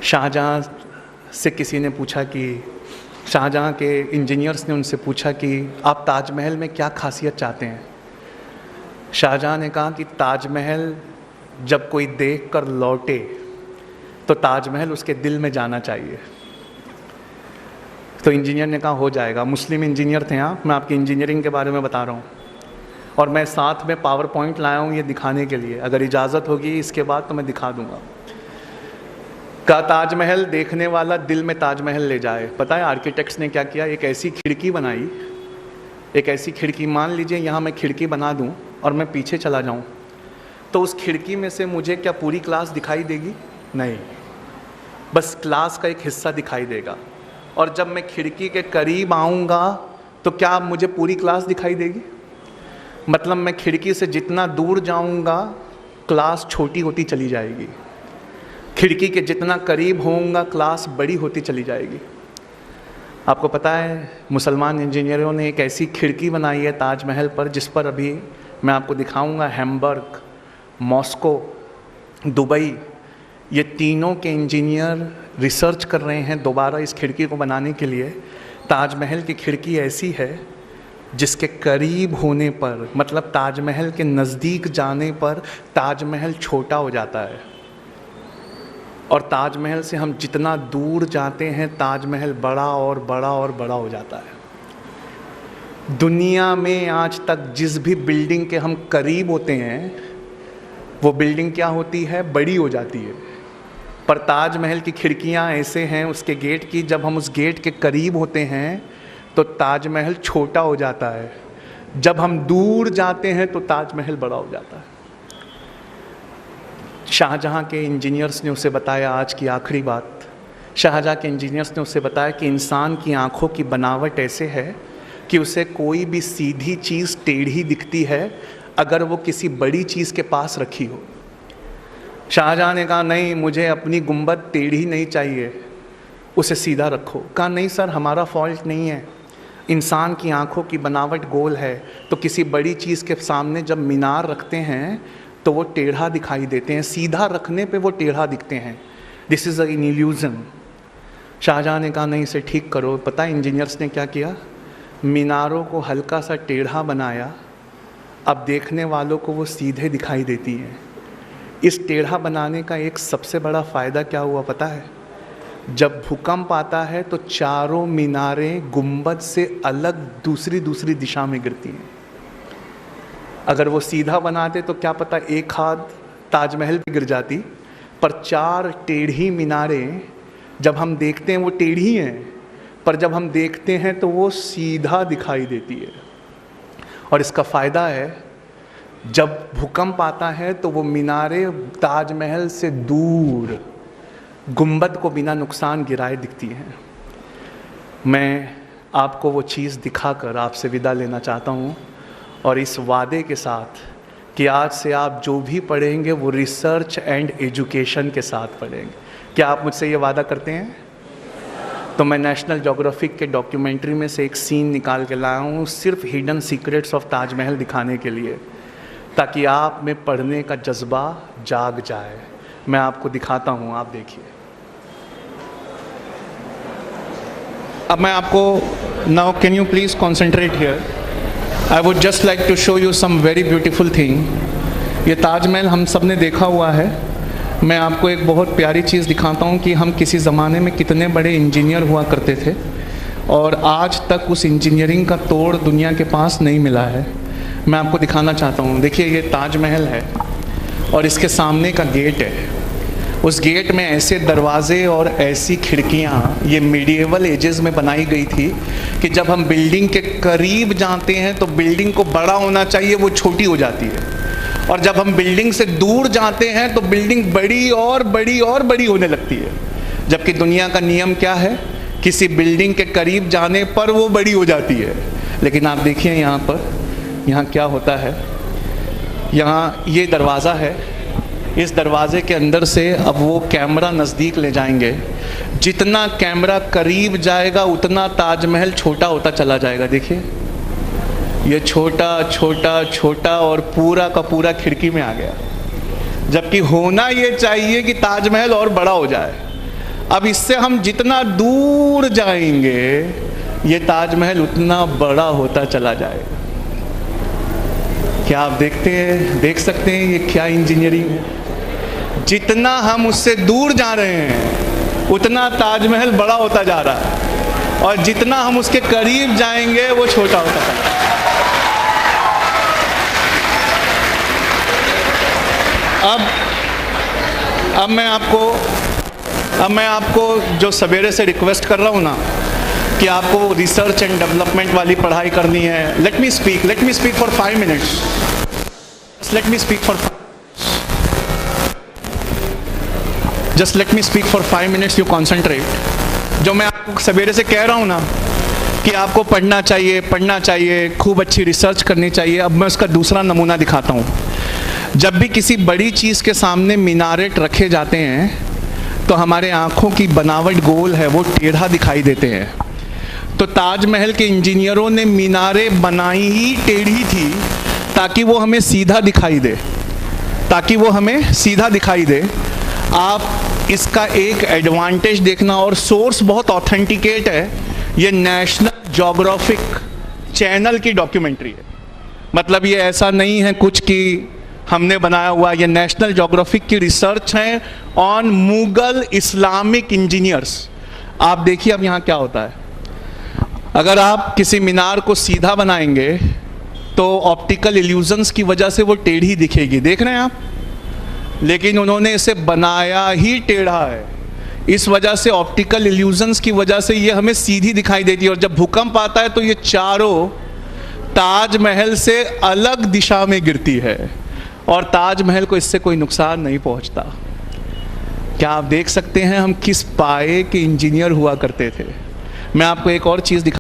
शाहजहाँ से किसी ने पूछा कि शाहजहाँ के इंजीनियर्स ने उनसे पूछा कि आप ताजमहल में क्या खासियत चाहते हैं। शाहजहाँ ने कहा कि ताजमहल जब कोई देख कर लौटे तो ताजमहल उसके दिल में जाना चाहिए। तो इंजीनियर ने कहा हो जाएगा। मुस्लिम इंजीनियर थे यहाँ, मैं आपकी इंजीनियरिंग के बारे में बता रहा हूँ और मैं साथ में पावर पॉइंट लाया हूँ ये दिखाने के लिए। अगर इजाज़त होगी इसके बाद तो मैं दिखा दूँगा। का ताजमहल देखने वाला दिल में ताजमहल ले जाए। पता है आर्किटेक्ट्स ने क्या किया? एक ऐसी खिड़की बनाई, एक ऐसी खिड़की, मान लीजिए यहाँ मैं खिड़की बना दूँ और मैं पीछे चला जाऊँ तो उस खिड़की में से मुझे क्या पूरी क्लास दिखाई देगी? नहीं, बस क्लास का एक हिस्सा दिखाई देगा। और जब मैं खिड़की के करीब आऊँगा तो क्या मुझे पूरी क्लास दिखाई देगी? मतलब मैं खिड़की से जितना दूर जाऊँगा क्लास छोटी होती चली जाएगी, खिड़की के जितना करीब होऊंगा क्लास बड़ी होती चली जाएगी। आपको पता है मुसलमान इंजीनियरों ने एक ऐसी खिड़की बनाई है ताजमहल पर जिस पर अभी मैं आपको दिखाऊंगा। हैम्बर्ग, मॉस्को, दुबई, ये तीनों के इंजीनियर रिसर्च कर रहे हैं दोबारा इस खिड़की को बनाने के लिए। ताजमहल की खिड़की ऐसी है जिसके करीब होने पर, मतलब ताजमहल के नज़दीक जाने पर ताजमहल छोटा हो जाता है और ताजमहल से हम जितना दूर जाते हैं ताजमहल बड़ा और बड़ा और बड़ा हो जाता है। दुनिया में आज तक जिस भी बिल्डिंग के हम करीब होते हैं वो बिल्डिंग क्या होती है? बड़ी हो जाती है। पर ताजमहल की खिड़कियां ऐसे हैं उसके गेट की, जब हम उस गेट के करीब होते हैं तो ताजमहल छोटा हो जाता है, जब हम दूर जाते हैं तो ताजमहल बड़ा हो जाता है। शाहजहाँ के इंजीनियर्स ने उसे बताया, आज की आखिरी बात, शाहजहाँ के इंजीनियर्स ने उसे बताया कि इंसान की आँखों की बनावट ऐसे है कि उसे कोई भी सीधी चीज़ टेढ़ी दिखती है अगर वो किसी बड़ी चीज़ के पास रखी हो। शाहजहाँ ने कहा नहीं, मुझे अपनी गुंबद टेढ़ी नहीं चाहिए, उसे सीधा रखो। कहा नहीं सर, हमारा फॉल्ट नहीं है, इंसान की आँखों की बनावट गोल है तो किसी बड़ी चीज़ के सामने जब मीनार रखते हैं तो वो टेढ़ा दिखाई देते हैं, सीधा रखने पे वो टेढ़ा दिखते हैं। This is an illusion. Shahjahan ने कहा नहीं, इसे ठीक करो। पता है इंजीनियर्स ने क्या किया? मीनारों को हल्का सा टेढ़ा बनाया, अब देखने वालों को वो सीधे दिखाई देती हैं। इस टेढ़ा बनाने का एक सबसे बड़ा फ़ायदा क्या हुआ पता है? जब भूकंप आता है तो चारों मीनारें गुंबद से अलग दूसरी दिशा में गिरती हैं। अगर वो सीधा बनाते तो क्या पता एक हाथ ताजमहल पे गिर जाती, पर चार टेढ़ी मीनारें जब हम देखते हैं वो टेढ़ी हैं, पर जब हम देखते हैं तो वो सीधा दिखाई देती है। और इसका फ़ायदा है जब भूकंप आता है तो वो मीनारें ताजमहल से दूर गुंबद को बिना नुकसान गिराए दिखती हैं। मैं आपको वो चीज़ दिखाकर आपसे विदा लेना चाहता हूँ और इस वादे के साथ कि आज से आप जो भी पढ़ेंगे वो रिसर्च एंड एजुकेशन के साथ पढ़ेंगे। क्या आप मुझसे ये वादा करते हैं? तो मैं नेशनल ज्योग्राफिक के डॉक्यूमेंट्री में से एक सीन निकाल के लाया हूँ सिर्फ हिडन सीक्रेट्स ऑफ ताजमहल दिखाने के लिए, ताकि आप में पढ़ने का जज्बा जाग जाए। मैं आपको दिखाता हूँ, आप देखिए। अब मैं आपको, now can you please concentrate here, I would just like to show you some very beautiful thing. ये ताजमहल हम सब ने देखा हुआ है। मैं आपको एक बहुत प्यारी चीज़ दिखाता हूँ कि हम किसी ज़माने में कितने बड़े इंजीनियर हुआ करते थे और आज तक उस इंजीनियरिंग का तोड़ दुनिया के पास नहीं मिला है। मैं आपको दिखाना चाहता हूँ। देखिए ये ताजमहल है और इसके सामने का गेट है। उस गेट में ऐसे दरवाजे और ऐसी खिड़कियाँ ये मीडिएवल एजेस में बनाई गई थी कि जब हम बिल्डिंग के करीब जाते हैं तो बिल्डिंग को बड़ा होना चाहिए, वो छोटी हो जाती है, और जब हम बिल्डिंग से दूर जाते हैं तो बिल्डिंग बड़ी और बड़ी और बड़ी होने लगती है। जबकि दुनिया का नियम क्या है? किसी बिल्डिंग के करीब जाने पर वो बड़ी हो जाती है। लेकिन आप देखिए यहाँ पर, यहाँ क्या होता है, यहाँ ये दरवाज़ा है, इस दरवाजे के अंदर से अब वो कैमरा नज़दीक ले जाएंगे। जितना कैमरा करीब जाएगा उतना ताजमहल छोटा होता चला जाएगा। देखिए ये छोटा छोटा छोटा और पूरा का पूरा खिड़की में आ गया, जबकि होना ये चाहिए कि ताजमहल और बड़ा हो जाए। अब इससे हम जितना दूर जाएंगे ये ताजमहल उतना बड़ा होता चला जाएगा। क्या आप देख सकते हैं ये क्या इंजीनियरिंग है। जितना हम उससे दूर जा रहे हैं उतना ताजमहल बड़ा होता जा रहा है, और जितना हम उसके करीब जाएंगे वो छोटा होता जा रहा है। अब मैं आपको जो सवेरे से रिक्वेस्ट कर रहा हूँ ना कि आपको रिसर्च एंड डेवलपमेंट वाली पढ़ाई करनी है, let me speak for 5 minutes. Let me speak for 5 minutes, you concentrate. जो मैं आपको सवेरे से कह रहा हूँ ना कि आपको पढ़ना चाहिए, खूब अच्छी रिसर्च करनी चाहिए, अब मैं उसका दूसरा नमूना दिखाता हूँ। जब भी किसी बड़ी चीज़ के सामने मीनारेट रखे जाते हैं तो हमारे आँखों की बनावट गोल है, वो टेढ़ा दिखाई देते हैं। तो ताजमहल के इंजीनियरों ने मीनारे बनाई ही टेढ़ी थी ताकि वो हमें सीधा दिखाई दे, आप इसका एक एडवांटेज देखना। और सोर्स बहुत ऑथेंटिकेट है, ये नेशनल ज्योग्राफिक चैनल की डॉक्यूमेंट्री है। मतलब ये ऐसा नहीं है कुछ कि हमने बनाया हुआ, ये नेशनल ज्योग्राफिक की रिसर्च है ऑन मुगल इस्लामिक इंजीनियर्स। आप देखिए अब यहाँ क्या होता है। अगर आप किसी मीनार को सीधा बनाएंगे तो ऑप्टिकल इल्यूजन्स की वजह से वो टेढ़ी दिखेगी, देख रहे हैं आप, लेकिन उन्होंने इसे बनाया ही टेढ़ा है। इस वजह से ऑप्टिकल इल्यूजन्स की वजह से ये हमें सीधी दिखाई देती है, और जब भूकंप आता है तो ये चारों ताजमहल से अलग दिशा में गिरती है और ताजमहल को इससे कोई नुकसान नहीं पहुंचता। क्या आप देख सकते हैं हम किस पाए के इंजीनियर हुआ करते थे। मैं आपको एक और चीज़ दिखा